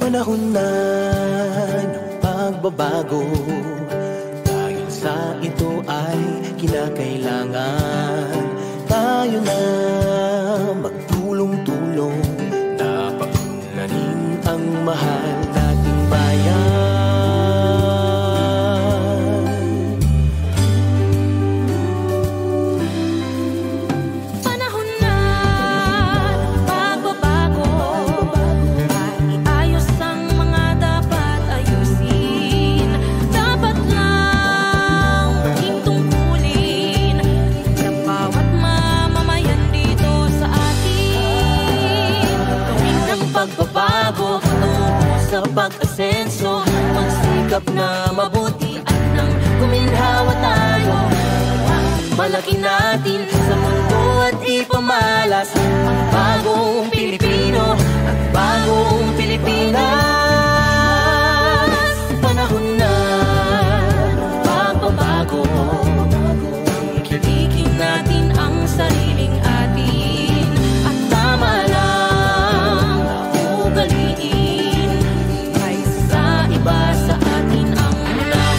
Panahon na ng pagbabago, dahil sa ito ay kinakailangan tayo na magtulong-tulong na paunlarin ang mahal nating bayan. Pagbabago, tungo sa pag-asenso, magsikap na mabuti at nang kuminhawa tayo. Malaki natin sa mundo at ipamalas ang bagong Pilipino at bagong Pilipinas. Panahon na ng pagbabago, kilikin natin ang sariling atin at tama lang kaysa iba sa atin ang unahin.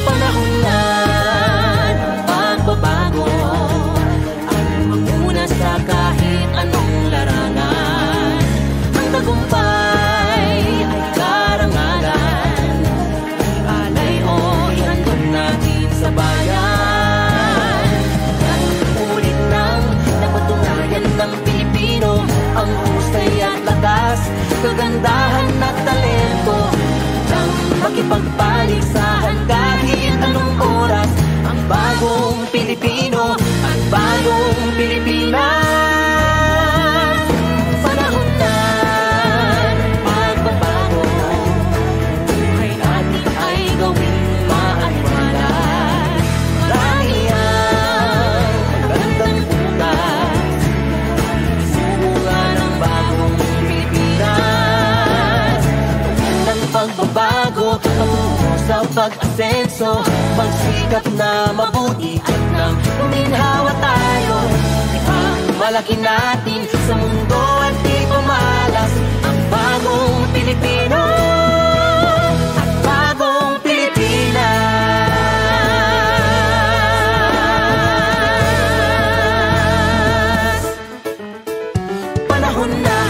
Panahon na ng pagbabago, ang magmuna sa kahit anong larangan. Ang tagumpay ay karangalan, alay o ihandog natin sa bayan. At ulit nang napatunayan ng Pilipino ang husay at lakas, kagandahan at talento, nang makipagpaligsahan kahit anong oras. Ang bagong Pilipino at bagong Pilipinas. Panahon na ng pagbabago, buhay natin ay gawing maaliwalas. Marami ang magandang bukas, ng bagong Pilipinas. Ng pagbabago, patungo sa pag-asenso, magsikap na mabuti at nang kuminhawa tayo. Malaki natin sa mundo at ipamalas ang bagong Pilipino at bagong Pilipinas. Panahon na